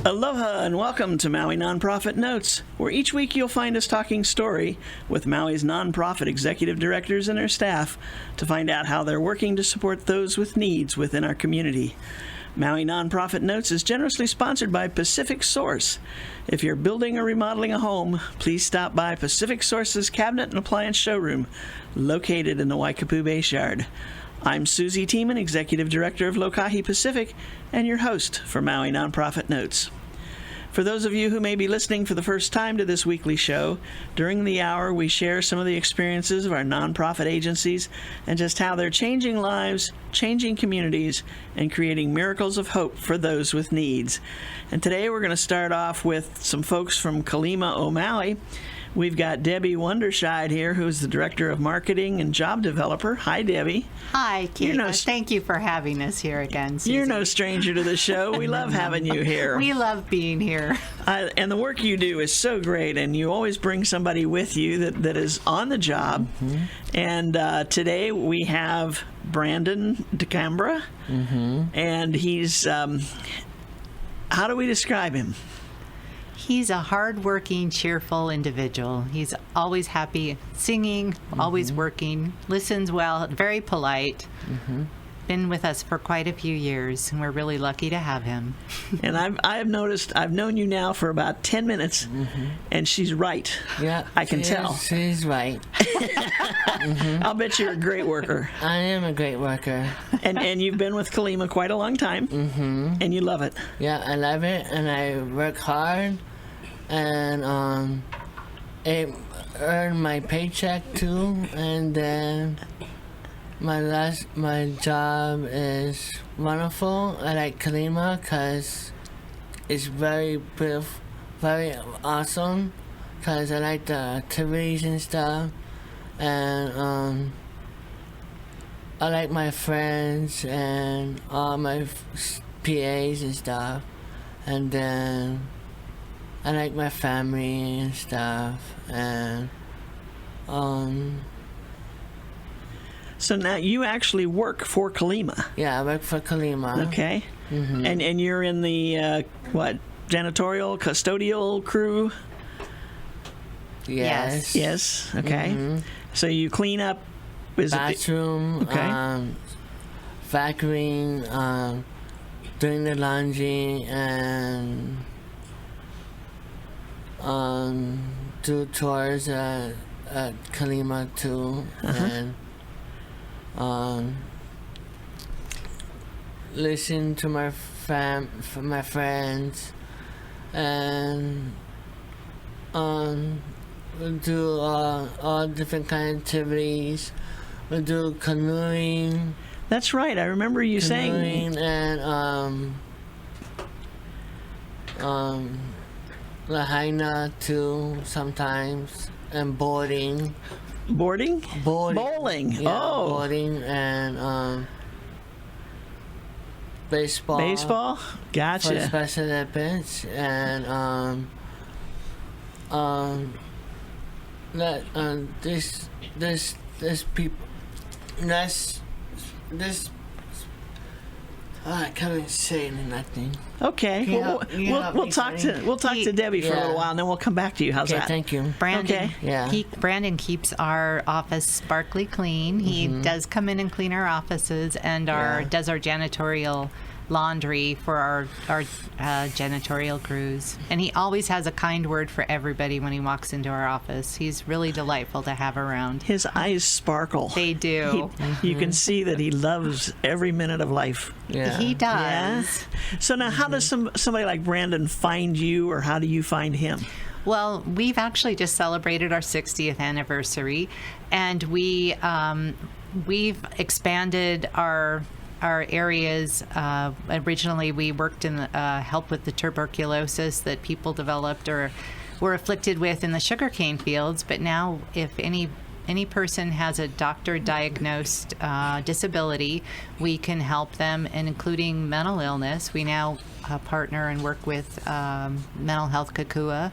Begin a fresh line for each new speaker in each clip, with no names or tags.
Aloha and welcome to Maui Nonprofit Notes, where each week you'll find us talking story with Maui's nonprofit executive directors and their staff to find out how they're working to support those with needs within our community. Maui Nonprofit Notes is generously sponsored by Pacific Source. If you're building or remodeling a home, please stop by Pacific Source's Cabinet and Appliance Showroom, located in the Waikapu Base Yard. I'm Susie Tiemann, Executive Director of Lokahi Pacific, and your host for Maui Nonprofit Notes. For those of you who may be listening for the first time to this weekly show, during the hour we share some of the experiences of our nonprofit agencies and just how they're changing lives, changing communities, and creating miracles of hope for those with needs. And today we're going to start off with some folks from Kalima, Maui. We've got Debbie Wonderscheid here, who's the Director of Marketing and Job Developer. Hi, Debbie.
Hi, Keith. Thank you for having us here again, Susie.
You're no stranger to the show. We love having you here.
We love being here.
And the work you do is so great, and you always bring somebody with you that is on the job. Mm-hmm. And today we have Brandon DeCambra, and he's, how do we describe him?
He's a hardworking, cheerful individual. He's always happy, singing, always working, listens well, very polite. Been with us for quite a few years, and we're really lucky to have him.
And I've noticed, I've known you now for about 10 minutes, and she's right.
Yeah,
I can tell.
She's right.
I'll bet you're a great worker.
I am a great worker.
And you've been with Kalima quite a long time, and you love it.
Yeah, I love it, and I work hard, and I earn my paycheck too, and then my job is wonderful. I like Kalima because it's very awesome, because I like the activities and stuff, and I like my friends and all my PAs and stuff, and then I like my family and stuff, and
So now you actually work for Kalima.
yeah, I work for Kalima.
Okay. And you're in the, janitorial, custodial crew?
Yes.
Yes. Okay. So you clean up?
Bathroom,
Okay.
vacuuming, doing the laundry, and do chores at Kalima too, and listen to my friends, and we'll do all different kind of activities. We'll do canoeing.
That's right. I remember you saying.
And lahaina too sometimes, and boarding.
Boarding? Bowling.
Yeah,
Oh.
boarding, and baseball.
Baseball? Gotcha.
For Special Olympics, and this people, this. I can't even say nothing.
Okay. We'll talk to Debbie for a little while, and then we'll come back to you. How's
Okay,
that?
thank you.
Brandon,
Yeah.
Brandon keeps our office sparkly clean. He does come in and clean our offices and does our janitorial laundry for our janitorial crews. And he always has a kind word for everybody when he walks into our office. He's really delightful to have around.
His eyes sparkle.
They do.
You can see that he loves every minute of life.
Yeah.
He does.
Yeah. So now, how does somebody like Brandon find you, or how do you find him?
Well, we've actually just celebrated our 60th anniversary, and we've expanded our areas. Originally, we worked in help with the tuberculosis that people developed or were afflicted with in the sugarcane fields. But now, if any person has a doctor-diagnosed disability, we can help them, and including mental illness. We now partner and work with Mental Health Kakua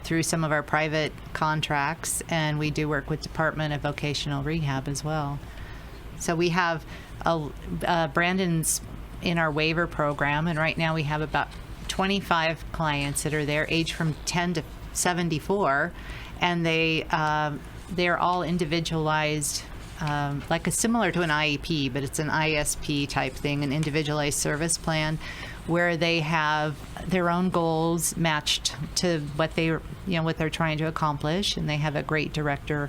through some of our private contracts, and we do work with Department of Vocational Rehab as well. So we have Brandon's in our waiver program, and right now we have about 25 clients that are there, aged from 10 to 74, and they're all individualized, similar to an IEP, but it's an ISP type thing, an individualized service plan, where they have their own goals matched to what they're trying to accomplish, and they have a great director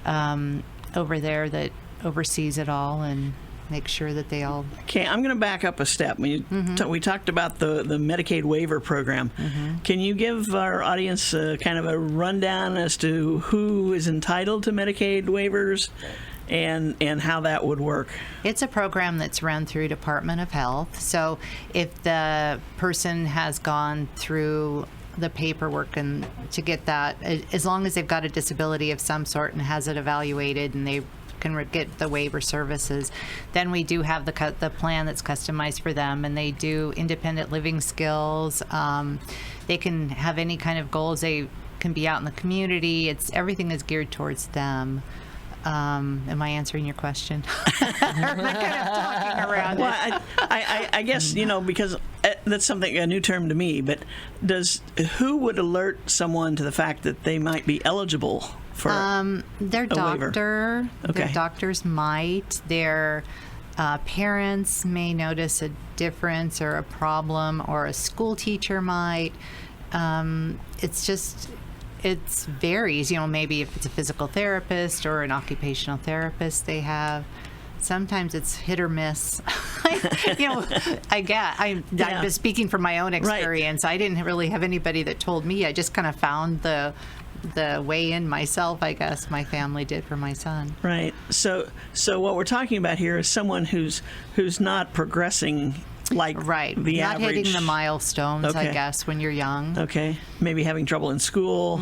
over there that oversees it all and make sure that they all...
Okay, I'm going to back up a step. We talked about the Medicaid waiver program. Can you give our audience kind of a rundown as to who is entitled to Medicaid waivers and how that would work?
It's a program that's run through Department of Health. So if the person has gone through the paperwork and to get that, as long as they've got a disability of some sort and has it evaluated and they can get the waiver services, then we do have the plan that's customized for them, and they do independent living skills. They can have any kind of goals. They can be out in the community. Everything is geared towards them. Am I answering your question? I'm kind of talking around
well, I guess, because that's a new term to me, but who would alert someone to the fact that they might be eligible for
their doctor?
Okay.
Their doctors might. Their parents may notice a difference or a problem, or a school teacher might. It varies, maybe if it's a physical therapist or an occupational therapist they have. Sometimes it's hit or miss. I'm just speaking from my own experience. Right. I didn't really have anybody that told me. I just kind of found the way in myself, I guess. My family did for my son.
Right. So what we're talking about here is someone who's not progressing like the average.
Not hitting the milestones, okay. I guess, when you're young.
Okay. Maybe having trouble in school.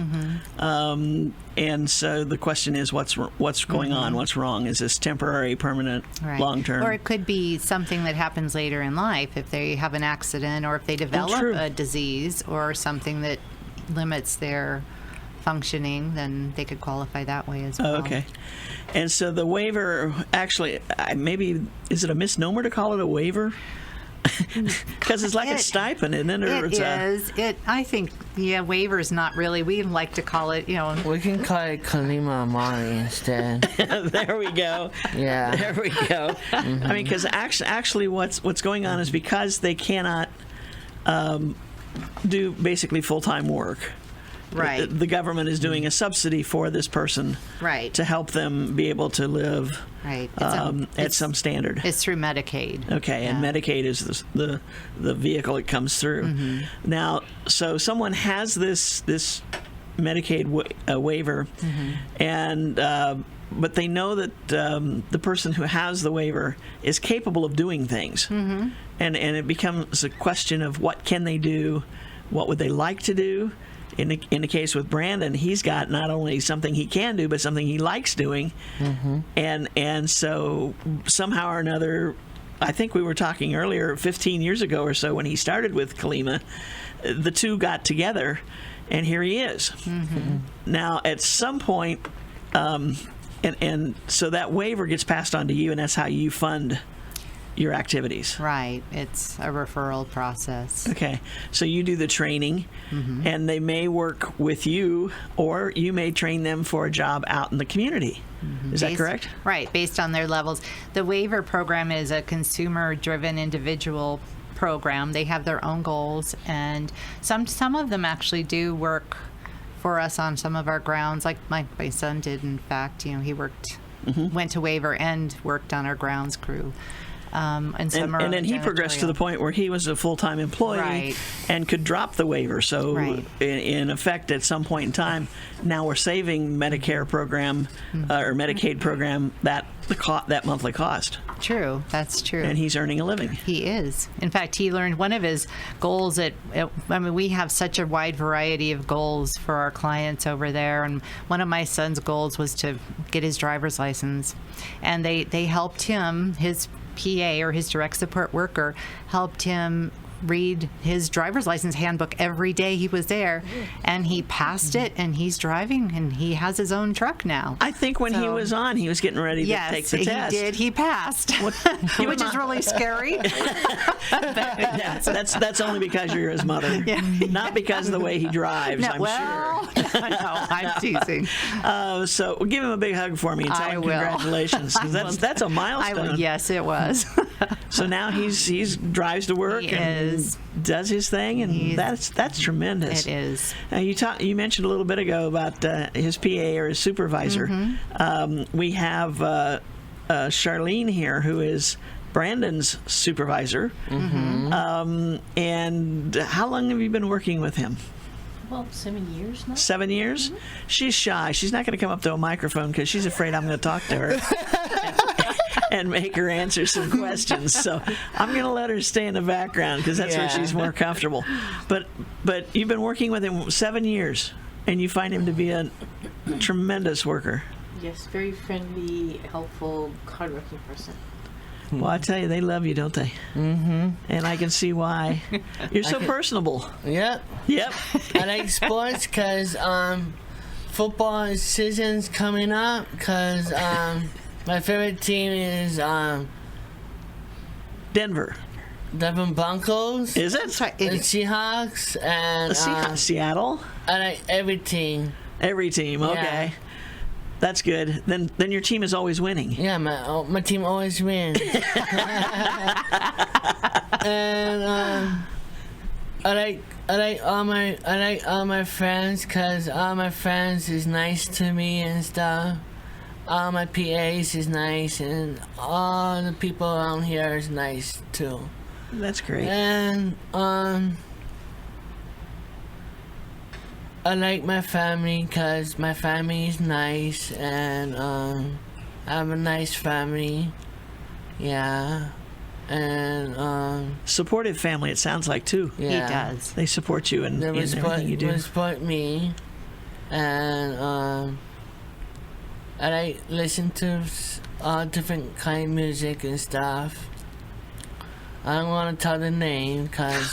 And so the question is, what's going on? What's wrong? Is this temporary, permanent, long-term?
Or it could be something that happens later in life if they have an accident, or if they develop a disease or something that limits their functioning, then they could qualify that way as well.
Okay. And so the waiver, actually, maybe, is it a misnomer to call it a waiver? Because it's like a stipend, isn't it? Or
it is. I think, waiver is not really. We like to call it,
We can call it Kalima Maui instead.
There we go.
Yeah.
There we go. I mean, because actually what's going on is because they cannot do basically full-time work.
Right.
The government is doing a subsidy for this person to help them be able to live at some standard.
It's through Medicaid.
Okay, and Medicaid is the vehicle it comes through. Now, so someone has this Medicaid waiver, and but they know that the person who has the waiver is capable of doing things, and it becomes a question of what can they do, what would they like to do. In the case with Brandon, he's got not only something he can do, but something he likes doing. And so somehow or another, I think we were talking earlier, 15 years ago or so, when he started with Kalima, the two got together, and here he is. Now, at some point, and so that waiver gets passed on to you, and that's how you fund your activities.
Right. It's a referral process.
Okay. So you do the training, and they may work with you, or you may train them for a job out in the community. Is that correct?
Right. Based on their levels. The waiver program is a consumer-driven individual program. They have their own goals, and some of them actually do work for us on some of our grounds. Like my son did, in fact. He worked, went to waiver and worked on our grounds crew. And
then he progressed to the point where he was a full-time employee and could drop the waiver. So in effect, at some point in time, now we're saving Medicare program or Medicaid program that monthly cost.
True, that's true.
And he's earning a living.
He is. In fact, he learned one of his goals we have such a wide variety of goals for our clients over there, and one of my son's goals was to get his driver's license, and they helped him, his PA or his direct support worker helped him read his driver's license handbook every day he was there, and he passed it, and he's driving, and he has his own truck now.
I think when he was on, he was getting ready to take the test.
Yes, he did. He passed, which is really scary.
Yeah, that's only because you're his mother, not because of the way he drives.
No,
I'm sure.
No, I'm teasing.
So give him a big hug for me and tell
I
him
will.
congratulations, because that's a milestone.
Yes, it was.
So now he's drives to work and does his thing, and that's tremendous.
It is.
You mentioned a little bit ago about his PA or his supervisor. We have Charlene here, who is Brandon's supervisor. And how long have you been working with him?
Well, 7 years now.
7 years? She's shy. She's not going to come up to a microphone because she's afraid I'm going to talk to her and make her answer some questions. So I'm going to let her stay in the background because that's where she's more comfortable. But you've been working with him 7 years, and you find him to be a tremendous worker.
Yes, very friendly, helpful, hardworking person.
Well, I tell you, they love you, don't they? Mm-hmm. And I can see why. You're so personable.
Yep.
Yep.
I like sports because football season's coming up because my favorite team is
Denver.
Devon Broncos.
Is it?
The Seahawks and
Seattle?
I like every team.
Every team, okay.
Yeah.
That's good. Then your team is always winning.
Yeah, my team always wins. And I like all my friends because all my friends is nice to me and stuff. All my PAs is nice, and all the people around here is nice too.
That's great.
And I like my family because my family is nice, and I have a nice family. Yeah. And
supportive family, it sounds like, too.
yeah.
He does.
They support you in
They
everything you do.
support me, and I like listen to all different kind of music and stuff. I don't want to tell the name because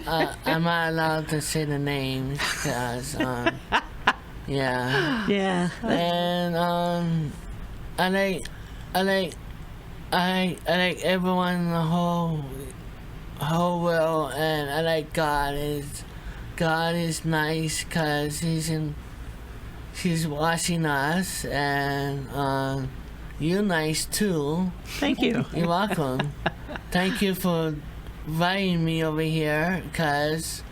I'm not allowed to say the names because yeah.
Yeah.
And I like everyone in the whole world, and I like God is nice because he's watching us, and you're nice too.
Thank you.
You're welcome. Thank you for inviting me over here because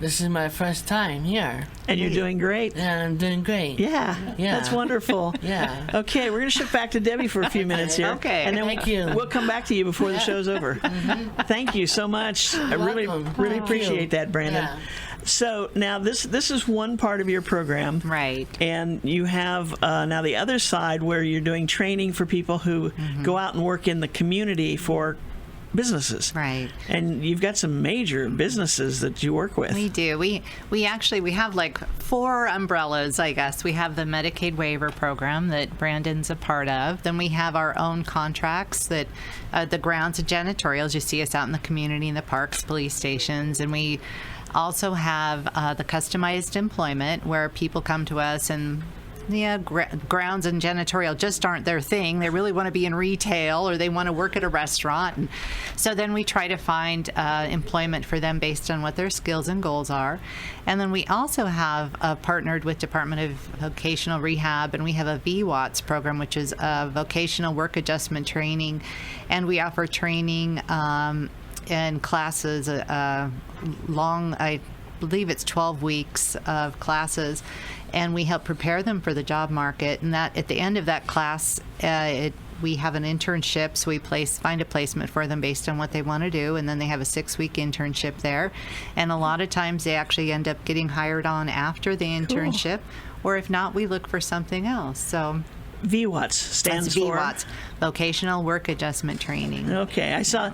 this is my first time here.
And you're doing great.
And I'm doing great.
Yeah.
Yeah.
That's wonderful.
Yeah.
Okay, we're going to shift back to Debbie for a few minutes here.
Okay.
And then
Thank you.
we'll come back to you before the show's over. Thank you so much. I really
welcome.
appreciate that, Brandon.
Yeah.
So now this is one part of your program.
Right.
And you have now the other side where you're doing training for people who go out and work in the community for businesses.
Right.
And you've got some major businesses that you work with.
We do. We actually have like 4 umbrellas, I guess. We have the Medicaid waiver program that Brandon's a part of. Then we have our own contracts that the grounds and janitorials. You see us out in the community, in the parks, police stations, and we also have the customized employment where people come to us and grounds and janitorial just aren't their thing. They really want to be in retail or they want to work at a restaurant. And so then we try to find employment for them based on what their skills and goals are. And then we also have partnered with Department of Vocational Rehab, and we have a VWATS program, which is vocational work adjustment training. And we offer training in classes, I believe it's 12 weeks of classes, and we help prepare them for the job market. And that at the end of that class, we have an internship, so we find a placement for them based on what they want to do, and then they have a 6-week internship there. And a lot of times they actually end up getting hired on after the internship, or if not, we look for something else. So
VWATS stands
That's
for?
VWATS, Vocational Work Adjustment Training.
Okay, I saw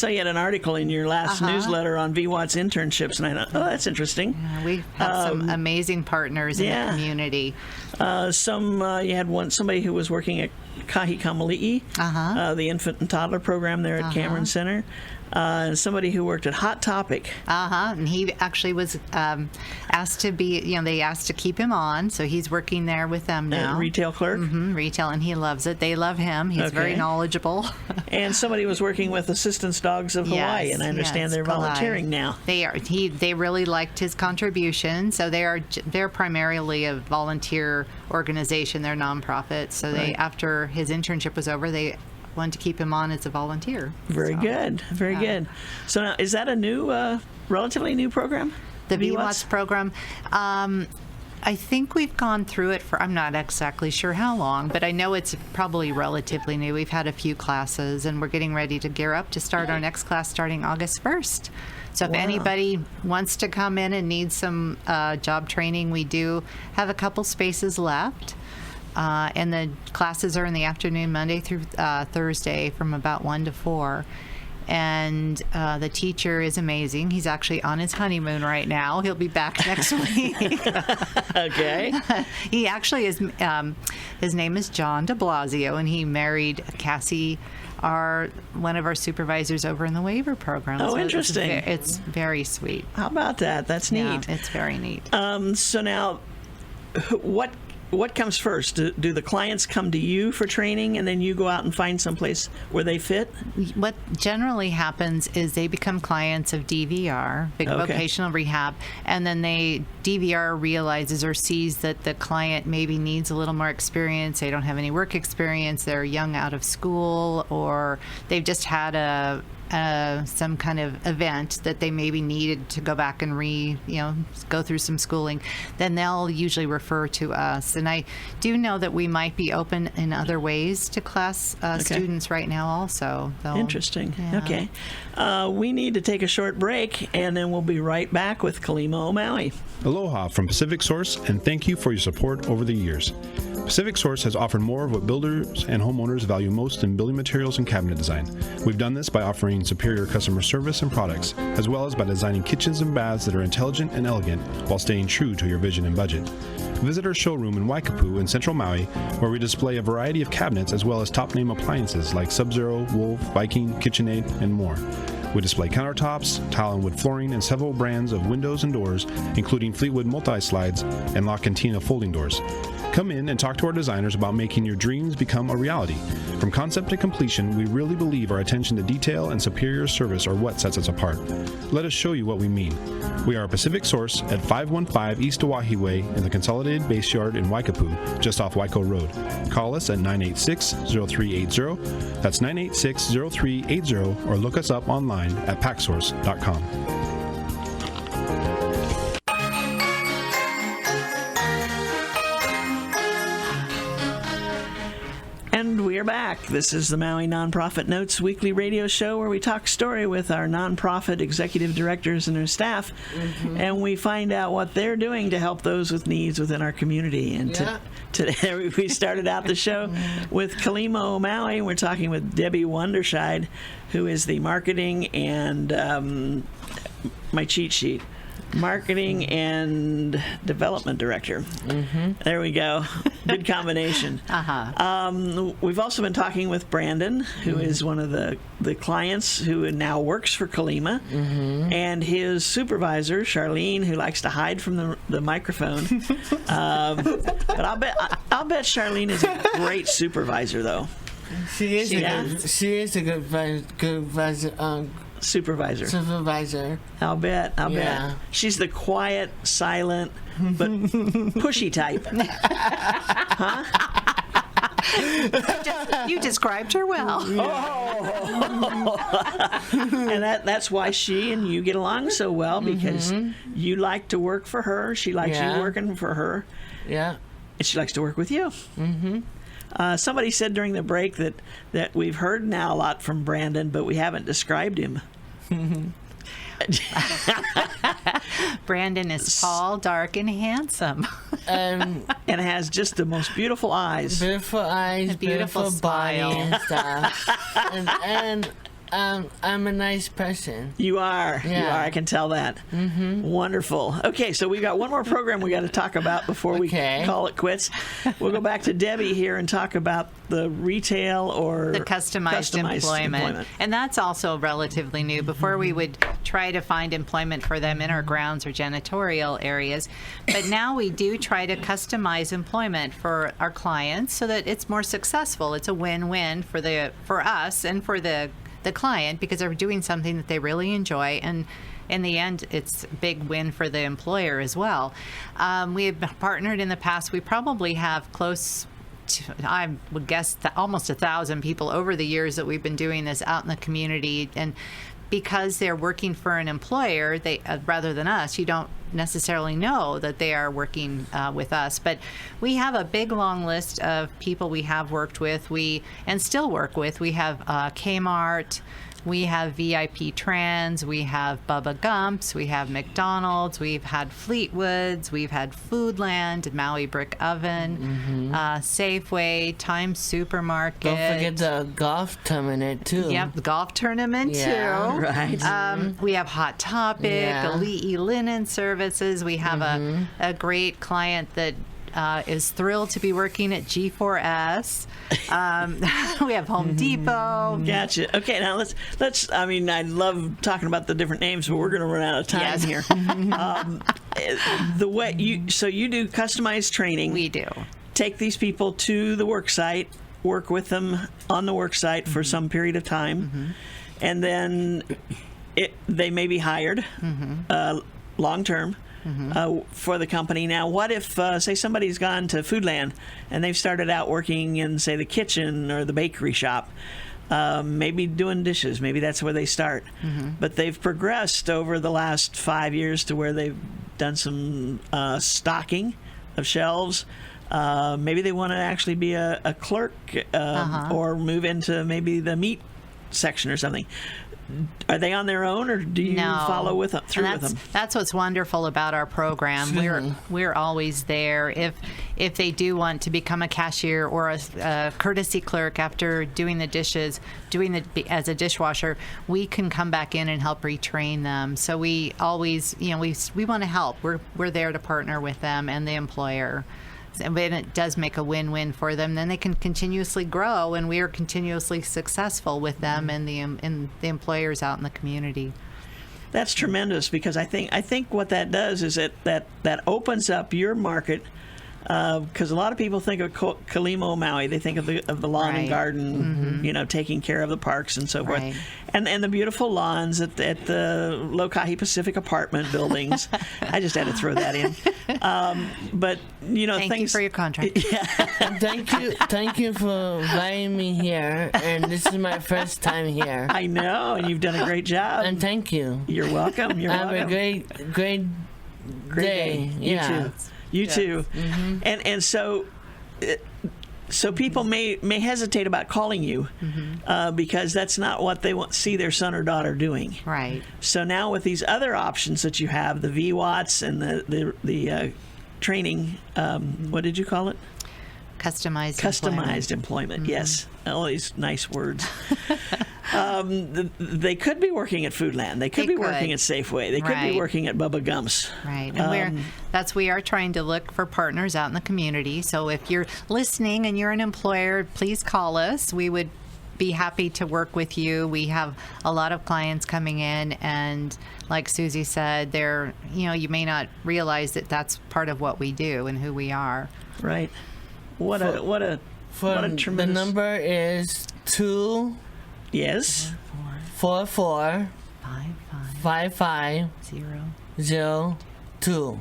you had an article in your last newsletter on VWATS internships, and I thought, oh, that's interesting.
We've had some amazing partners in the community.
You had somebody who was working at Kahikamali'i, the infant and toddler program there at Cameron Center, and somebody who worked at Hot Topic.
And he actually was asked to be, they asked to keep him on, so he's working there with them now.
Retail clerk.
Retail, and he loves it. They love him. He's very knowledgeable.
And somebody was working with Assistance Dogs of Hawaii, and I understand they're volunteering now.
They are. They really liked his contribution, so they're primarily a volunteer organization. They're nonprofit. So after his internship was over, they wanted to keep him on as a volunteer.
Very good. So now, is that a new, relatively new program?
The VWATS program. I think we've gone through it for, I'm not exactly sure how long, but I know it's probably relatively new. We've had a few classes, and we're getting ready to gear up to start our next class starting August 1st. So if anybody wants to come in and needs some job training, we do have a couple spaces left. And the classes are in the afternoon, Monday through Thursday, from about 1 to 4. And the teacher is amazing. He's actually on his honeymoon right now. He'll be back next week.
Okay.
He actually is, his name is John de Blasio, and he married Cassie, one of our supervisors over in the waiver program.
Oh,
so
interesting.
It's very sweet.
How about that? That's neat.
Yeah, it's very neat.
So now, what comes first? Do the clients come to you for training, and then you go out and find someplace where they fit?
What generally happens is they become clients of DVR, vocational rehab, and then DVR realizes or sees that the client maybe needs a little more experience. They don't have any work experience. They're young out of school, or they've just had some kind of event that they maybe needed to go back and go through some schooling, then they'll usually refer to us. And I do know that we might be open in other ways to class students right now also.
Interesting.
Yeah.
Okay. We need to take a short break, and then we'll be right back with Kalima Maui.
Aloha from Pacific Source, and thank you for your support over the years. Pacific Source has offered more of what builders and homeowners value most in building materials and cabinet design. We've done this by offering superior customer service and products, as well as by designing kitchens and baths that are intelligent and elegant while staying true to your vision and budget. Visit our showroom in Waikapu in central Maui, where we display a variety of cabinets as well as top-name appliances like Sub-Zero, Wolf, Viking, KitchenAid, and more. We display countertops, tile and wood flooring, and several brands of windows and doors, including Fleetwood multi-slides and La Cantina folding doors. Come in and talk to our designers about making your dreams become a reality. From concept to completion, we really believe our attention to detail and superior service are what sets us apart. Let us show you what we mean. We are a Pacific Source at 515 East Oahe Way in the Consolidated Base Yard in Waikapu, just off Waiko Road. Call us at 986-0380. That's 986-0380, or look us up online at packsource.com.
And we are back. This is the Maui Nonprofit Notes weekly radio show where we talk story with our nonprofit executive directors and their staff, and we find out what they're doing to help those with needs within our community. And today we started out the show with Kalima Maui. We're talking with Debbie Wonderscheid, who is the marketing and my cheat sheet. Marketing and Development Director. There we go. Good combination. We've also been talking with Brandon, who is one of the clients who now works for Kalima, and his supervisor, Charlene, who likes to hide from the microphone. But I'll bet Charlene is a great supervisor, though.
She is a good supervisor.
I'll bet. She's the quiet, silent, but pushy type. Huh?
You described her well.
And that's why she and you get along so well, because you like to work for her. She likes you working for her.
Yeah.
And she likes to work with you. Somebody said during the break that we've heard now a lot from Brandon, but we haven't described him.
Brandon is tall, dark, and handsome.
And
And has just the most beautiful eyes.
beautiful eyes,
beautiful
beautiful body
smile.
and stuff. and I'm a nice person.
You are. You
Yeah.
are. I can tell that. Mm-hmm. Wonderful. Okay, so we've got one more program we got to talk about before we
Okay.
call it quits. We'll go back to Debbie here and talk about the retail or
The customized employment. And that's also relatively new. Before we would try to find employment for them in our grounds or janitorial areas. But now we do try to customize employment for our clients so that it's more successful. It's a win-win for us and for the client because they're doing something that they really enjoy, and in the end, it's a big win for the employer as well. We have partnered in the past. We probably have close to, I would guess, almost 1,000 people over the years that we've been doing this out in the community. And because they're working for an employer, they rather than us, you don't necessarily know that they are working with us. But we have a big long list of people we have worked with, and still work with. We have Kmart, we have VIP Trans, we have Bubba Gump's, we have McDonald's, we've had Fleetwood's, we've had Foodland, Maui Brick Oven, Safeway, Times Supermarket.
Don't forget the golf tournament too.
Yep, the golf tournament
Yeah.
too.
Right.
We have Hot Topic,
Yeah.
Elite Linen Services. We have a great client that is thrilled to be working at G4S. We have Home Depot.
Gotcha. Okay, now let's. I mean, I love talking about the different names, but we're going to run out of time
Yes.
here. The way you do customized training.
We do.
Take these people to the work site, work with them on the work site for some period of time, and then they may be hired long term. For the company. Now, what if, say, somebody's gone to Foodland and they've started out working in, say, the kitchen or the bakery shop, maybe doing dishes. Maybe that's where they start. But they've progressed over the last 5 years to where they've done some stocking of shelves. Maybe they want to actually be a clerk or move into maybe the meat section or something. Are they on their own, or do you follow through with them?
That's what's wonderful about our program. We're always there. If they do want to become a cashier or a courtesy clerk after doing the dishes, as a dishwasher, we can come back in and help retrain them. So we always, we want to help. We're there to partner with them and the employer. And it does make a win-win for them. Then they can continuously grow, and we are continuously successful with them and the employers out in the community.
That's tremendous, because I think what that does is that opens up your market, because a lot of people think of Kalimo, Maui. They think of the lawn and garden, taking care of the parks and so forth, and the beautiful lawns at the Lokahi Pacific apartment buildings. I just had to throw that in. But
Thank you for your contract.
And thank you for inviting me here. And this is my first time here.
I know, and you've done a great job.
And thank you.
You're welcome. You're
Have
welcome.
a great day.
You
Yeah.
too. You too. And so people may hesitate about calling you because that's not what they see their son or daughter doing.
Right.
So now with these other options that you have, the VWATs and the training, what did you call it?
Customized
employment. Yes, all these nice words. They could be working at Foodland. They could be working at Safeway. They could be working at Bubba Gump's.
Right. And we are trying to look for partners out in the community. So if you're listening and you're an employer, please call us. We would be happy to work with you. We have a lot of clients coming in, and like Susie said, you may not realize that that's part of what we do and who we are.
Right. What a tremendous.
The number is 2
Yes.
44 55
0
02.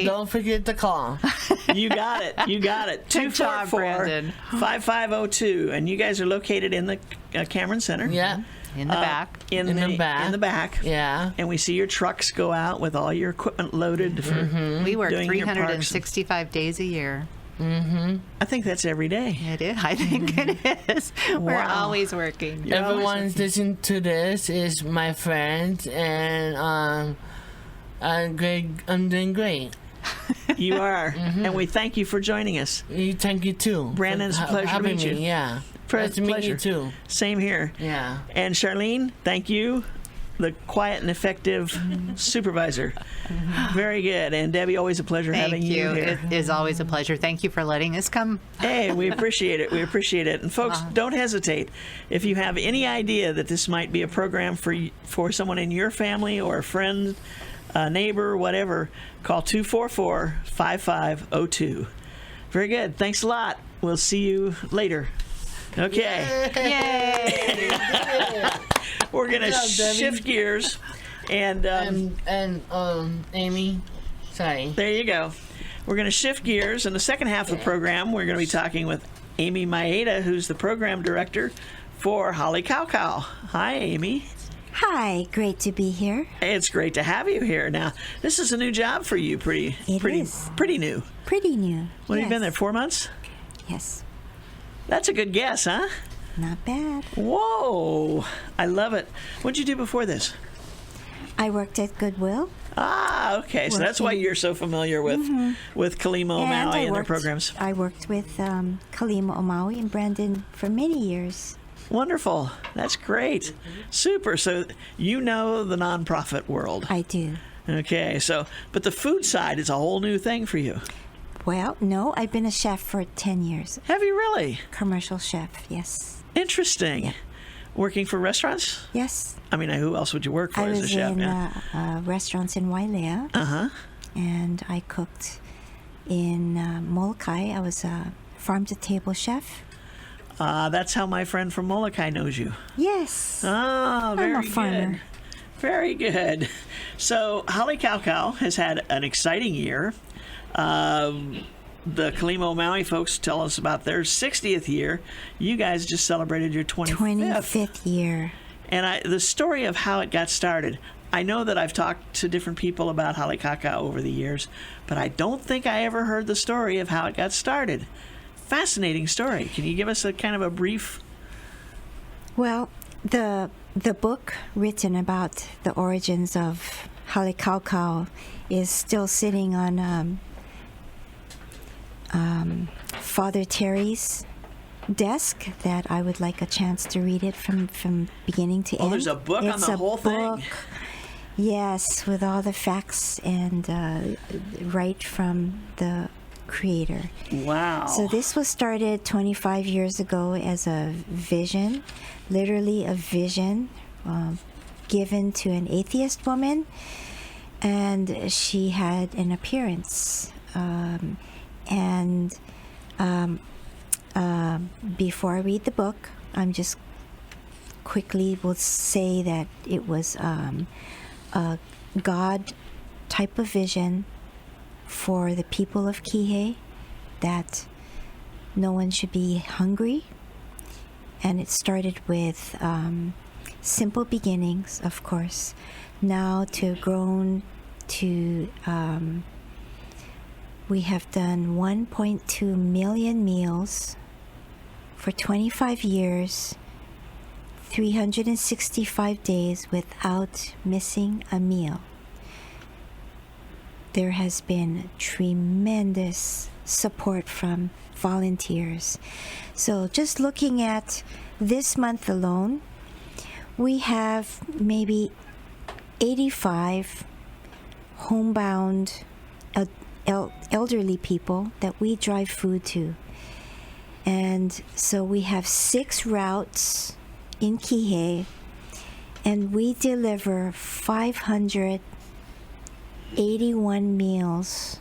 Don't forget to call.
You got it.
Good job, Brandon.
244-5502. And you guys are located in the Cameron Center.
Yeah.
In the back.
In the back.
Yeah.
And we see your trucks go out with all your equipment loaded for
We work
doing your parks.
365 days a year.
I think that's every day.
It is. I think it is. We're
Wow.
always working.
You're always
Everyone's listening to this is my friends, and I'm great. I'm doing great.
You are. And we thank you for joining us.
Thank you too.
Brandon, it's a
for
pleasure to
having
meet you.
me. Yeah.
For-
Nice to meet
pleasure.
you too.
Same here.
Yeah.
And Charlene, thank you. The quiet and effective supervisor. Very good. And Debbie, always a pleasure
Thank
having
you.
here.
It is always a pleasure. Thank you for letting us come.
Hey, we appreciate it. We appreciate it. And folks, don't hesitate. If you have any idea that this might be a program for someone in your family or a friend, a neighbor, whatever, call 244-5502. Very good. Thanks a lot. We'll see you later. Okay.
Yay!
We're going to
Good job, Debbie.
shift gears. And
Amy, sorry.
there you go. We're going to shift gears. In the second half of the program, we're going to be talking with Amy Maeda, who's the program director for Holly Cow Cow. Hi, Amy.
Hi, great to be here.
It's great to have you here. Now, this is a new job for you. Pretty
It is.
Pretty new.
Pretty new.
What have you been there, 4 months?
Yes,
That's a good guess, huh?
not bad.
Whoa. I love it. What'd you do before this?
I worked at Goodwill.
Ah, okay. So that's why
Working.
you're so familiar with Kalimo Maui and their programs.
I worked with Kalima Maui and Brandon for many years.
Wonderful. That's great. Super. So you know the nonprofit world.
I do.
Okay. So, but the food side is a whole new thing for you.
Well, no, I've been a chef for 10 years.
Have you really?
Commercial chef, yes.
Interesting.
Yeah.
Working for restaurants?
Yes.
I mean, who else would you work for
I
as a
was
chef?
in
Yeah.
restaurants in Wailea,
Uh-huh.
and I cooked in Molokai. I was a farm-to-table chef.
That's how my friend from Molokai knows you.
Yes.
Ah, very
a
good.
farmer.
Very good. So Holly Cow Cow has had an exciting year. The Kalimo Maui folks tell us about their 60th year. You guys just celebrated your 25th.
25th year.
And the story of how it got started. I know that I've talked to different people about Holly Cow Cow over the years, but I don't think I ever heard the story of how it got started. Fascinating story. Can you give us a kind of a brief?
Well, the book written about the origins of Holly Cow Cow is still sitting on Father Terry's desk. That I would like a chance to read it from beginning to end.
Oh, there's a book on
It's
the
a
whole
book,
thing?
Yes, with all the facts and right from the creator.
Wow.
So this was started 25 years ago as a vision, literally a vision given to an atheist woman, and she had an appearance. Before I read the book, I'm just quickly will say that it was a God type of vision for the people of Kihei, that no one should be hungry. And it started with simple beginnings, of course, now to grown to we have done 1.2 million meals for 25 years, 365 days without missing a meal. There has been tremendous support from volunteers. So just looking at this month alone, we have maybe 85 homebound elderly people that we drive food to. And so we have 6 routes in Kihei, and we deliver 581 meals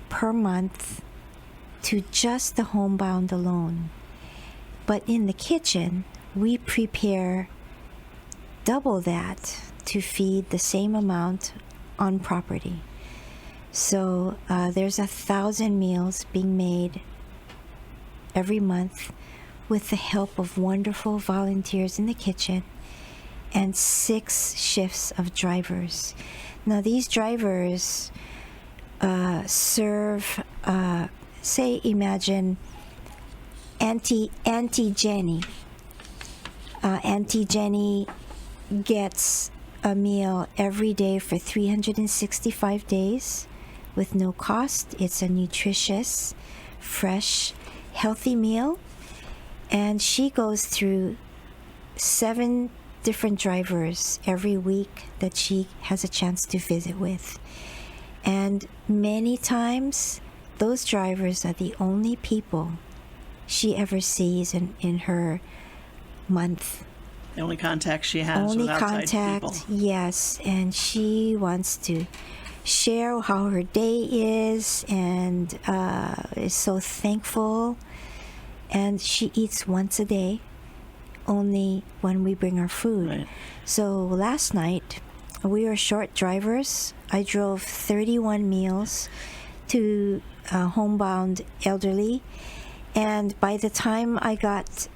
per month to just the homebound alone. But in the kitchen, we prepare double that to feed the same amount on property. So there's 1,000 meals being made every month with the help of wonderful volunteers in the kitchen and 6 shifts of drivers. Now these drivers serve say, imagine Auntie Jenny. Auntie Jenny gets a meal every day for 365 days with no cost. It's a nutritious, fresh, healthy meal. And she goes through 7 different drivers every week that she has a chance to visit with. And many times, those drivers are the only people she ever sees in her month.
The only contact she has
Only
with outside
contact,
people.
yes. And she wants to share how her day is and is so thankful. And she eats once a day, only when we bring her food.
Right.
So last night, we were short drivers. I drove 31 meals to homebound elderly. And by the time I got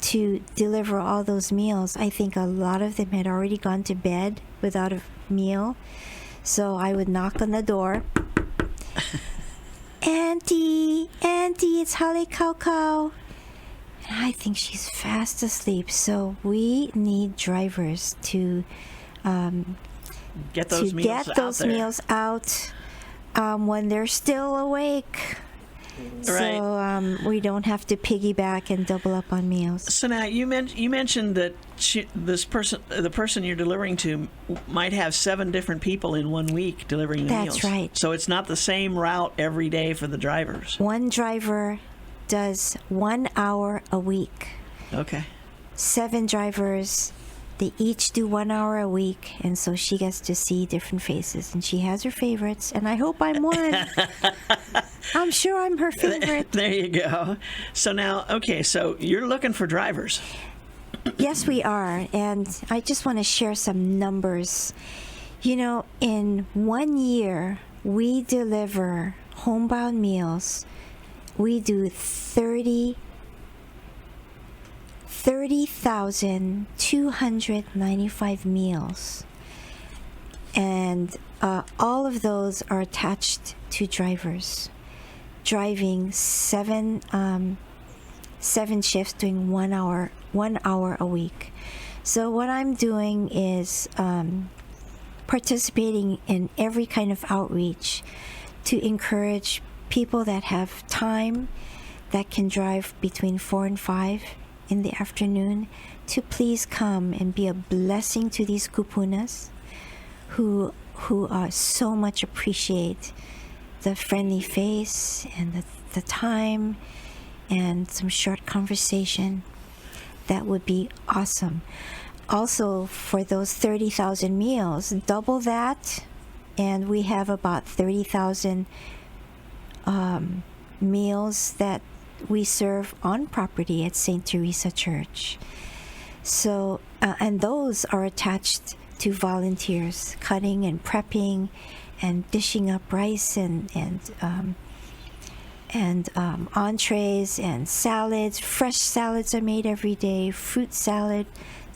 to deliver all those meals, I think a lot of them had already gone to bed without a meal. So I would knock on the door. Auntie, it's Hale Cow. And I think she's fast asleep. So we need drivers to
Get those
meals out when they're still awake.
Right.
So we don't have to piggyback and double up on meals.
So now you mentioned that the person you're delivering to might have 7 different people in 1 week delivering the meals.
That's right.
So it's not the same route every day for the drivers.
One driver does 1 hour a week.
Okay.
7 drivers, they each do 1 hour a week, and so she gets to see different faces, and she has her favorites, and I hope I'm one. I'm sure I'm her favorite.
There you go. So now, okay, so you're looking for drivers.
Yes, we are, and I just want to share some numbers. You know, in 1 year, we deliver homebound meals. We do 30,295 meals. And all of those are attached to drivers, driving 7 shifts, doing 1 hour a week. So what I'm doing is participating in every kind of outreach to encourage people that have time, that can drive between 4 and 5 in the afternoon, to please come and be a blessing to these kupunas who so much appreciate the friendly face and the time and some short conversation. That would be awesome. Also, for those 30,000 meals, double that, and we have about 30,000 meals that we serve on property at St. Teresa Church. So, and those are attached to volunteers, cutting and prepping and dishing up rice and entrees and salads. Fresh salads are made every day. Fruit salad.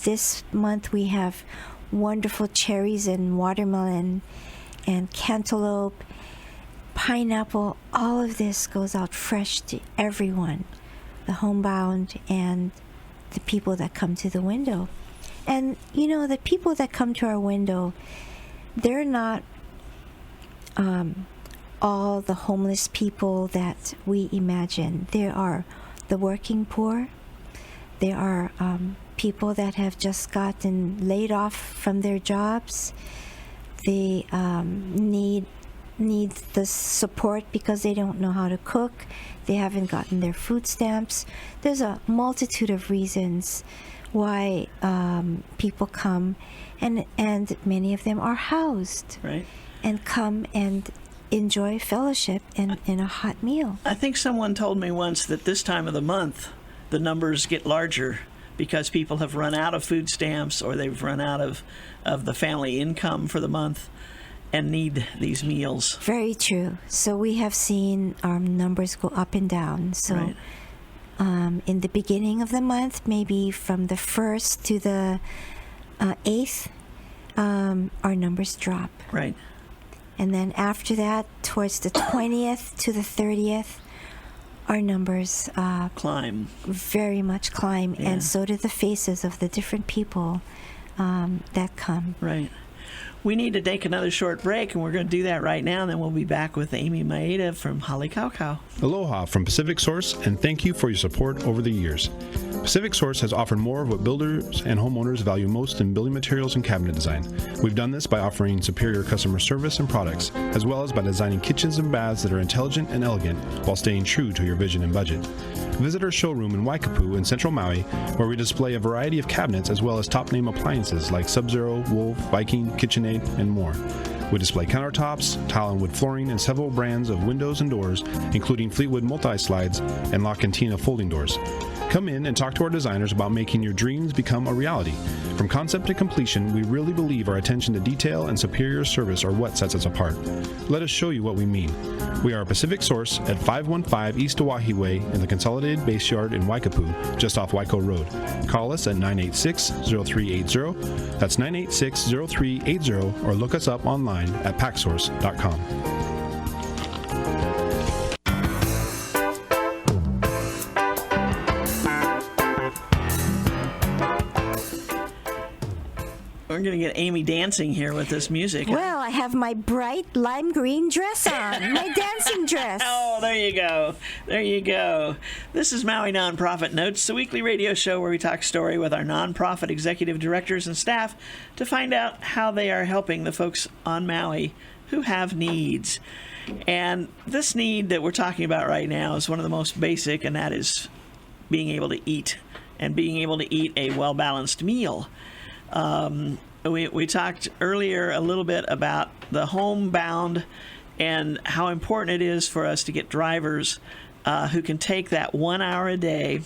This month we have wonderful cherries and watermelon and cantaloupe, pineapple. All of this goes out fresh to everyone, the homebound and the people that come to the window. And you know, the people that come to our window, they're not all the homeless people that we imagine. There are the working poor. There are people that have just gotten laid off from their jobs. They need the support because they don't know how to cook. They haven't gotten their food stamps. There's a multitude of reasons why people come, and many of them are housed.
Right.
And come and enjoy fellowship and a hot meal.
I think someone told me once that this time of the month, the numbers get larger because people have run out of food stamps or they've run out of the family income for the month and need these meals.
Very true. So we have seen our numbers go up and down. So
Right.
In the beginning of the month, maybe from the 1st to the 8th, our numbers drop.
Right.
And then after that, towards the 20th to the 30th, our numbers
Climb.
very much climb,
Yeah.
and so do the faces of the different people that come.
Right. We need to take another short break, and we're going to do that right now, and then we'll be back with Amy Maeda from Haleakauka.
Aloha from Pacific Source, and thank you for your support over the years. Pacific Source has offered more of what builders and homeowners value most in building materials and cabinet design. We've done this by offering superior customer service and products, as well as by designing kitchens and baths that are intelligent and elegant while staying true to your vision and budget. Visit our showroom in Waikapu in central Maui, where we display a variety of cabinets as well as top-name appliances like Sub-Zero, Wolf, Viking, KitchenAid, and more. We display countertops, tile and wood flooring, and several brands of windows and doors, including Fleetwood multi-slides and La Cantina folding doors. Come in and talk to our designers about making your dreams become a reality. From concept to completion, we really believe our attention to detail and superior service are what sets us apart. Let us show you what we mean. We are Pacific Source at 515 East Oahe Way in the Consolidated Base Yard in Waikapu, just off Waiko Road. Call us at 986-0380. That's 986-0380, or look us up online at packsource.com.
We're going to get Amy dancing here with this music.
Well, I have my bright lime green dress on, my dancing dress.
Oh, there you go. There you go. This is Maui Nonprofit Notes, the weekly radio show where we talk story with our nonprofit executive directors and staff to find out how they are helping the folks on Maui who have needs. And this need that we're talking about right now is one of the most basic, and that is being able to eat, and being able to eat a well-balanced meal. We talked earlier a little bit about the homebound and how important it is for us to get drivers who can take that 1 hour a day.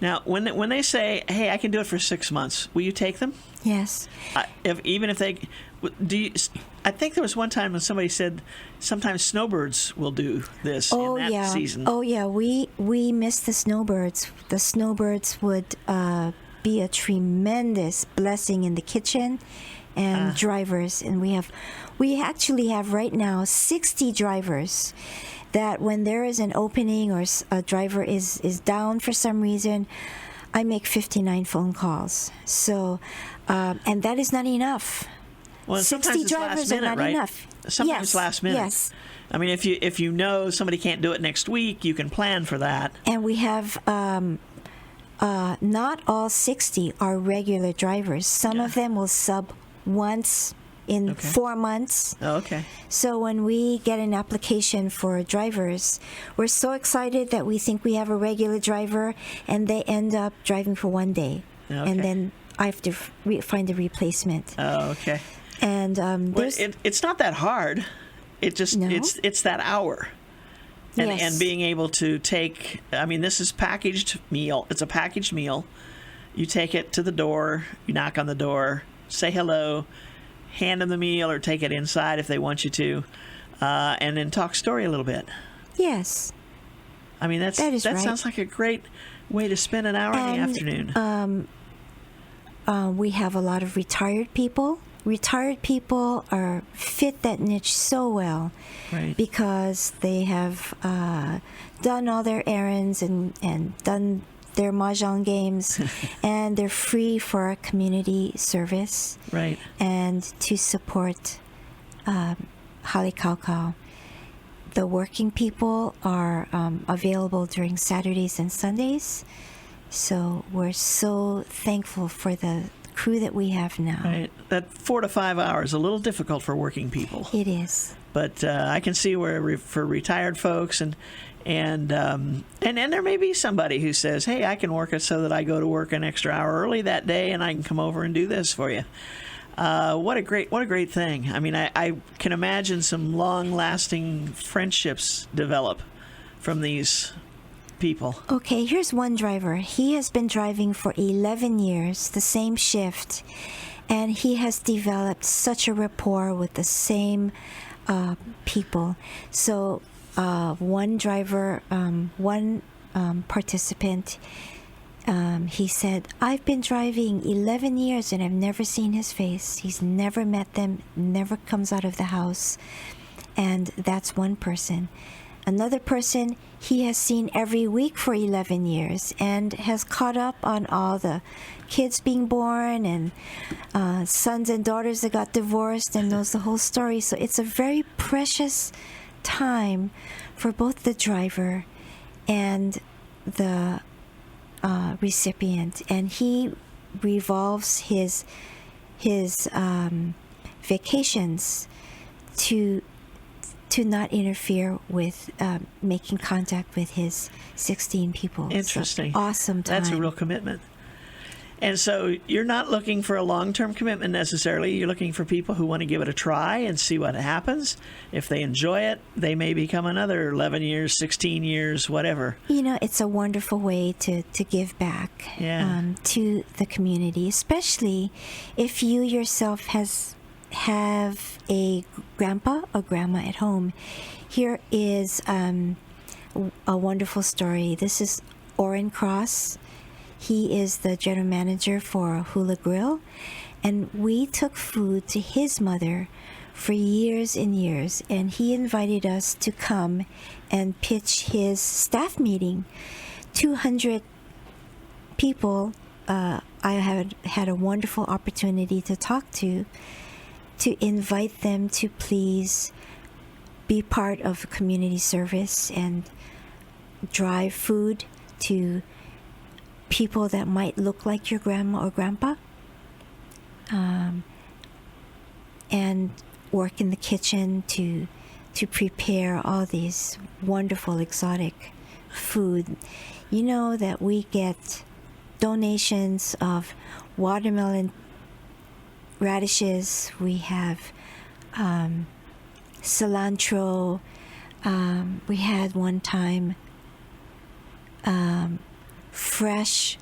Now, when they say, "Hey, I can do it for 6 months," will you take them?
Yes.
Even if they do. I think there was one time when somebody said sometimes snowbirds will do this in that season.
Oh yeah, we miss the snowbirds. The snowbirds would be a tremendous blessing in the kitchen and drivers, and we actually have right now 60 drivers that when there is an opening or a driver is down for some reason, I make 59 phone calls. So and that is not enough.
Well,
60 drivers
last minute,
are not
right?
enough.
Sometimes
Yes,
last minute.
yes.
I mean, if you know somebody can't do it next week, you can plan for that.
And we have not all 60 are regular drivers. Some of them will sub once in 4 months.
Oh, okay.
So when we get an application for drivers, we're so excited that we think we have a regular driver, and they end up driving for 1 day.
Okay.
And then I have to find a replacement.
Oh, okay.
And
Well, it's not that hard. It just
No?
it's that hour. And,
Yes.
and being able to take, I mean, this is packaged meal. It's a packaged meal. You take it to the door, you knock on the door, say hello, hand them the meal, or take it inside if they want you to, and then talk story a little bit.
Yes.
I mean, that
is right.
sounds like a great way to spend an hour in the afternoon.
We have a lot of retired people. Retired people fit that niche so well,
Right.
because they have done all their errands and done their mahjong games, and they're free for a community service
Right.
and to support Haleakauka. The working people are available during Saturdays and Sundays, so we're so thankful for the crew that we have now.
Right. That 4 to 5 hours is a little difficult for working people.
It is.
But I can see where for retired folks and there may be somebody who says, "Hey, I can work it so that I go to work an extra hour early that day, and I can come over and do this for you." What a great thing! I mean, I can imagine some long-lasting friendships develop from these people.
Okay, here's one driver. He has been driving for 11 years, the same shift, and he has developed such a rapport with the same people. So one driver, one participant, he said, "I've been driving 11 years and I've never seen his face. He's never met them, never comes out of the house." And that's one person. Another person he has seen every week for 11 years and has caught up on all the kids being born and sons and daughters that got divorced and knows the whole story. So it's a very precious time for both the driver and the recipient. And he revolves his vacations to not interfere with making contact with his 16 people.
Interesting.
So, awesome time.
That's a real commitment. And so you're not looking for a long-term commitment necessarily. You're looking for people who want to give it a try and see what happens. If they enjoy it, they may become another 11 years, 16 years, whatever.
You know, it's a wonderful way to give back to the community, especially if you yourself have a grandpa or grandma at home. Here is a wonderful story. This is Orrin Cross. He is the general manager for Hula Grill, and we took food to his mother for years and years, and he invited us to come and pitch his staff meeting. 200 people I had a wonderful opportunity to talk to invite them to please be part of community service and drive food to people that might look like your grandma or grandpa, and work in the kitchen to prepare all these wonderful exotic food. You know that we get donations of watermelon, radishes, we have cilantro, we had one time fresh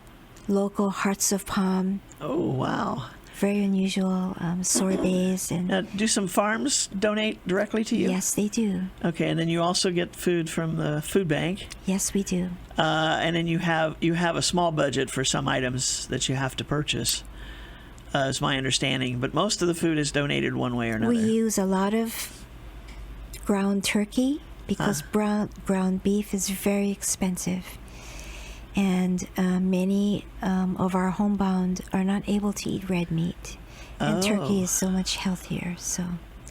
local hearts of palm.
Oh, wow.
Very unusual sorbets. And
Do some farms donate directly to you?
yes, they do.
Okay, and then you also get food from the food bank.
Yes, we do.
And then you have a small budget for some items that you have to purchase, is my understanding. But most of the food is donated one way or another.
We use a lot of ground turkey because ground beef is very expensive. And many of our homebound are not able to eat red meat. And turkey is so much healthier. So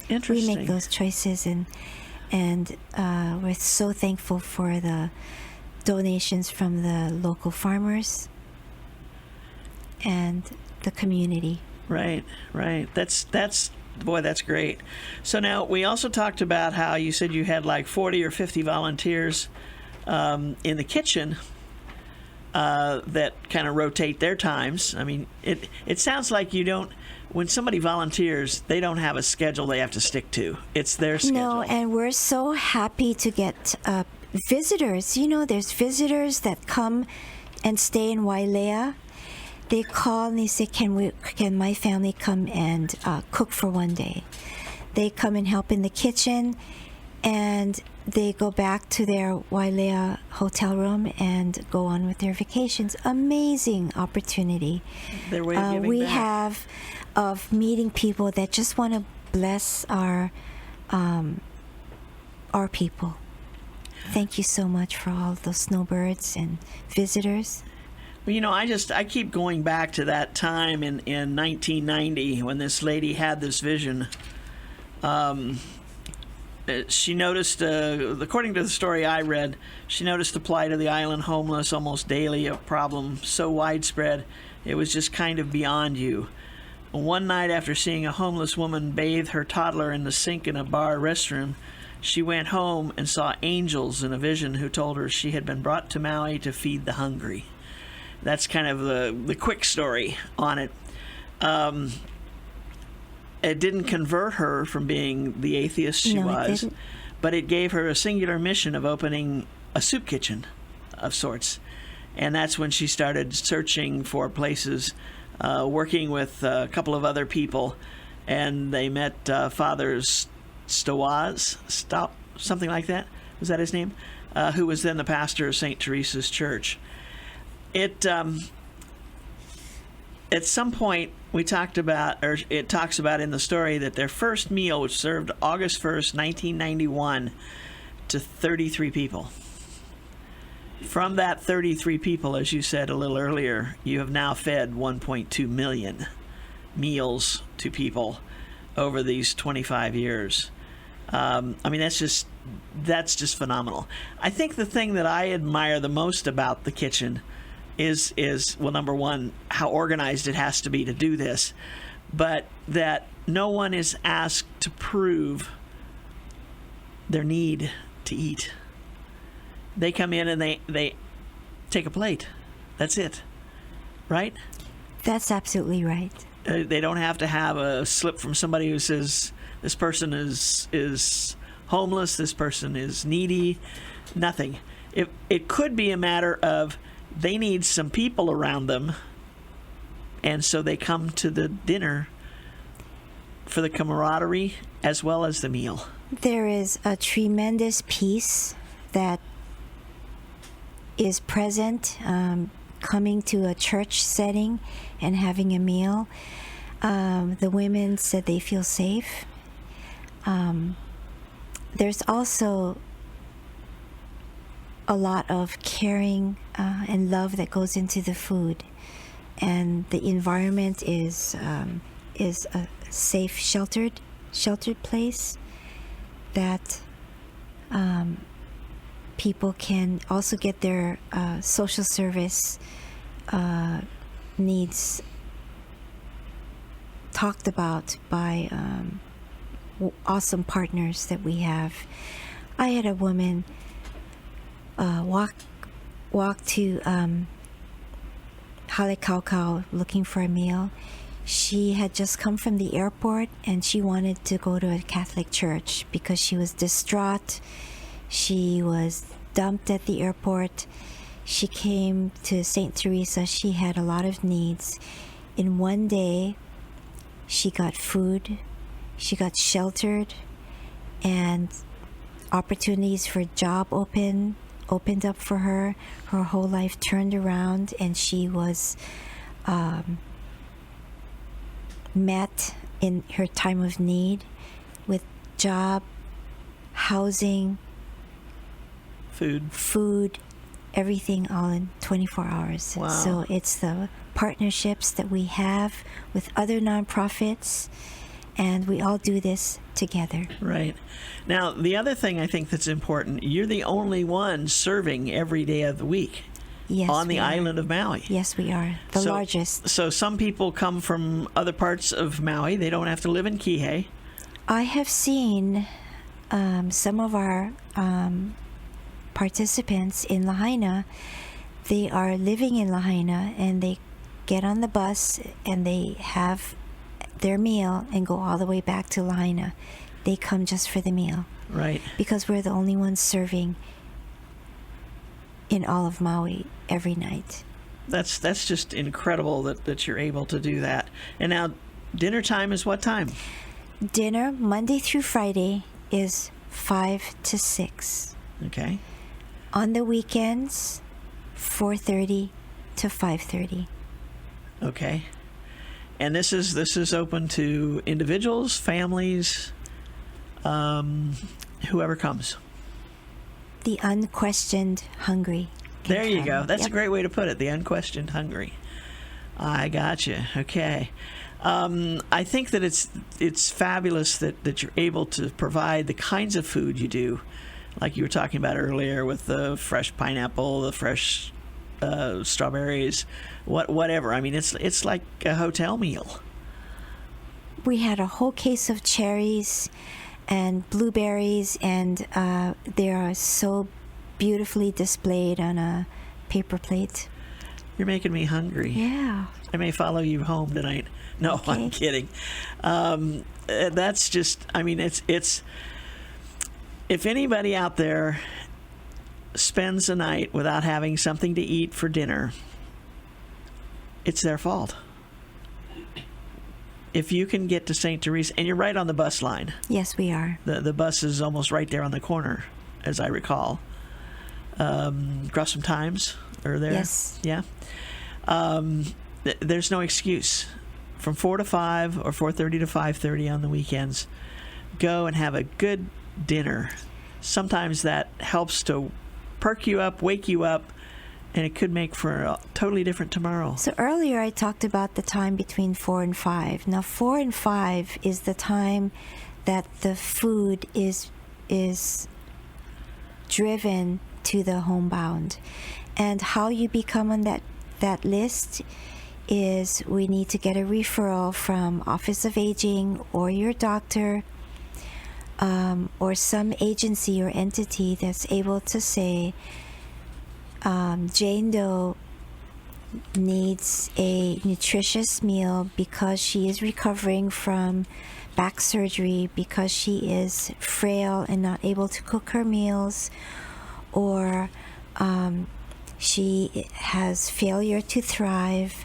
we
Interesting.
make those choices, and we're so thankful for the donations from the local farmers and the community.
Right. That's boy, that's great. So now we also talked about how you said you had like 40 or 50 volunteers in the kitchen that kind of rotate their times. I mean, it sounds like you don't. When somebody volunteers, they don't have a schedule they have to stick to. It's their schedule.
No, and we're so happy to get visitors. You know, there's visitors that come and stay in Wailea. They call and they say, can my family come and cook for one day? They come and help in the kitchen, and they go back to their Wailea hotel room and go on with their vacations. Amazing opportunity.
Their way of giving
we
back.
have of meeting people that just want to bless our people. Thank you so much for all of those snowbirds and visitors.
Well, you know, I keep going back to that time in 1990 when this lady had this vision. She noticed, according to the story I read, she noticed the plight of the island homeless almost daily, a problem so widespread it was just kind of beyond you. One night, after seeing a homeless woman bathe her toddler in the sink in a bar restroom, she went home and saw angels in a vision who told her she had been brought to Maui to feed the hungry. That's kind of the quick story on it. It didn't convert her from being the atheist she
No, it
was,
didn't.
but it gave her a singular mission of opening a soup kitchen of sorts. And that's when she started searching for places, working with a couple of other people, and they met Father Stop, something like that. Was that his name? Who was then the pastor of St. Teresa's Church. At some point, we talked about, or it talks about in the story, that their first meal was served August 1st, 1991, to 33 people. From that 33 people, as you said a little earlier, you have now fed 1.2 million meals to people over these 25 years. I mean, that's just phenomenal. I think the thing that I admire the most about the kitchen is well, number one, how organized it has to be to do this, but that no one is asked to prove their need to eat. They come in and they take a plate. That's it, right?
That's absolutely right.
They don't have to have a slip from somebody who says this person is homeless, this person is needy. Nothing. It could be a matter of they need some people around them, and so they come to the dinner for the camaraderie as well as the meal.
There is a tremendous peace that is present, coming to a church setting and having a meal. The women said they feel safe. There's also a lot of caring and love that goes into the food, and the environment is a safe, sheltered place that people can also get their social service needs talked about by awesome partners that we have. I had a woman walk to Halekaukau looking for a meal. She had just come from the airport and she wanted to go to a Catholic church because she was distraught. She was dumped at the airport. She came to St. Teresa. She had a lot of needs. In one day, she got food, she got sheltered, and opportunities for job opened up for her. Her whole life turned around, and she was met in her time of need with job, housing, food, everything, all in 24 hours.
Wow.
So it's the partnerships that we have with other nonprofits, and we all do this together.
Right. Now, the other thing I think that's important, you're the only one serving every day of the week.
Yes,
on the
we are.
island of Maui.
Yes, we are. The largest.
So some people come from other parts of Maui. They don't have to live in Kihei.
I have seen some of our participants in Lahaina. They are living in Lahaina, and they get on the bus and they have their meal and go all the way back to Lahaina. They come just for the meal.
Right.
Because we're the only ones serving in all of Maui every night.
That's just incredible that you're able to do that. And now, dinner time is what time?
Dinner, Monday through Friday, is 5 to 6.
Okay.
On the weekends, 4:30 to 5:30.
Okay. And this is open to individuals, families, whoever comes.
The unquestioned hungry.
There you go. That's
Yep.
a great way to put it. The unquestioned hungry. I gotcha. Okay. I think that it's fabulous that you're able to provide the kinds of food you do, like you were talking about earlier with the fresh pineapple, the fresh strawberries, whatever. I mean, it's like a hotel meal.
We had a whole case of cherries and blueberries, and they are so beautifully displayed on a paper plate.
You're making me hungry.
Yeah.
I may follow you home tonight. No,
Okay.
I'm kidding. That's just, I mean, it's if anybody out there spends a night without having something to eat for dinner, it's their fault. If you can get to St. Teresa, and you're right on the bus line.
Yes, we are.
The bus is almost right there on the corner, as I recall. Across from Times, or there?
Yes.
Yeah. There's no excuse. From 4 to 5 or 4:30 to 5:30 on the weekends, go and have a good dinner sometimes that helps to perk you up, wake you up, and it could make for a totally different tomorrow.
So earlier I talked about the time between 4 and 5. Now 4 and 5 is the time that the food is driven to the homebound. And how you become on that list is we need to get a referral from Office of Aging or your doctor, or some agency or entity that's able to say, Jane Doe needs a nutritious meal because she is recovering from back surgery, because she is frail and not able to cook her meals, or she has failure to thrive,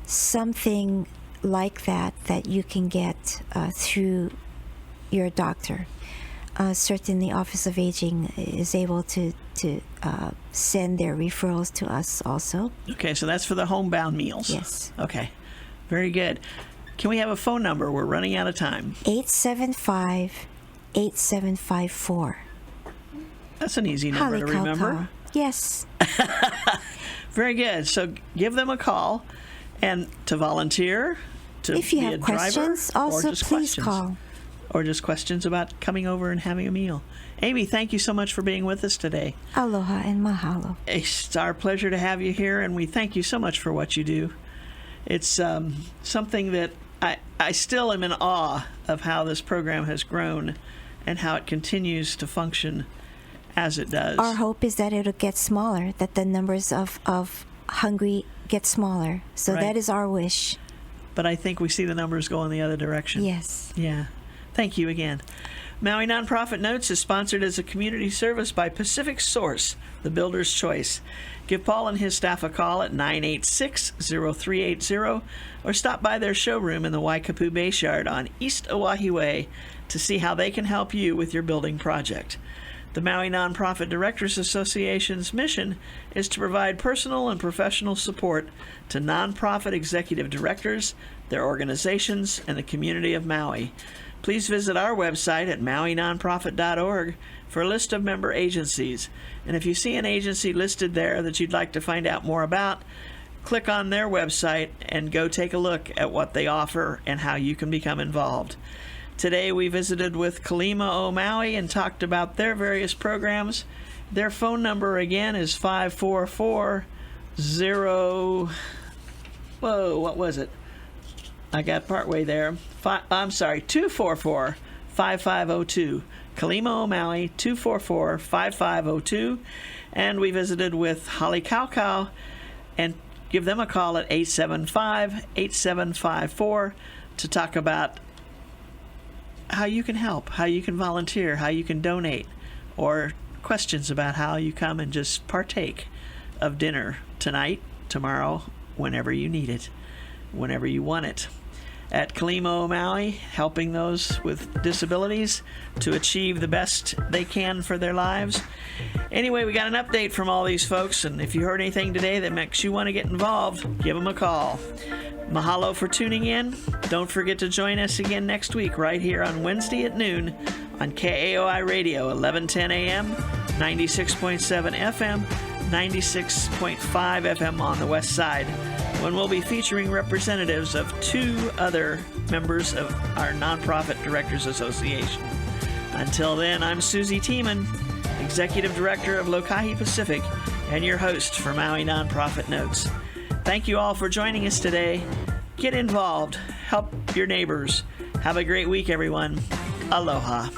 something like that you can get through your doctor. Certainly, Office of Aging is able to send their referrals to us also.
Okay, so that's for the homebound meals.
Yes.
Okay, very good. Can we have a phone number? We're running out of time.
875-8754.
That's an easy number to remember.
Halikauka. Yes.
Very good. So give them a call, and to volunteer, to
If you
be
have
a driver,
questions,
or
also
just
please
questions.
call.
Or just questions about coming over and having a meal. Amy, thank you so much for being with us today.
Aloha and mahalo.
It's our pleasure to have you here, and we thank you so much for what you do. It's something that I still am in awe of how this program has grown and how it continues to function as it does.
Our hope is that it'll get smaller, that the numbers of hungry get smaller. So
Right.
that is our wish.
But I think we see the numbers go in the other direction.
Yes.
Yeah. Thank you again. Maui Nonprofit Notes is sponsored as a community service by Pacific Source, the builder's choice. Give Paul and his staff a call at 986-0380 or stop by their showroom in the Waikapu Bayshard on East Oahe Way to see how they can help you with your building project. The Maui Nonprofit Directors Association's mission is to provide personal and professional support to nonprofit executive directors, their organizations, and the community of Maui. Please visit our website at mauinonprofit.org for a list of member agencies. And if you see an agency listed there that you'd like to find out more about, click on their website and go take a look at what they offer and how you can become involved. Today we visited with Kalima o Maui and talked about their various programs. Their phone number again is 544-0... Whoa, what was it? I got partway there. 244-5502. Kalima o Maui, 244-5502. And we visited with Halikauka and give them a call at 875-8754 to talk about how you can help, how you can volunteer, how you can donate, or questions about how you come and just partake of dinner tonight, tomorrow, whenever you need it, whenever you want it. At Kalima o Maui, helping those with disabilities to achieve the best they can for their lives. Anyway, we got an update from all these folks, and if you heard anything today that makes you want to get involved, give them a call. Mahalo for tuning in. Don't forget to join us again next week right here on Wednesday at noon on KAOI Radio, 1110 AM, 96.7 FM, 96.5 FM on the west side, when we'll be featuring representatives of two other members of our Nonprofit Directors Association. Until then, I'm Susie Tiemann, Executive Director of Lokahi Pacific, and your host for Maui Nonprofit Notes. Thank you all for joining us today. Get involved. Help your neighbors. Have a great week, everyone. Aloha.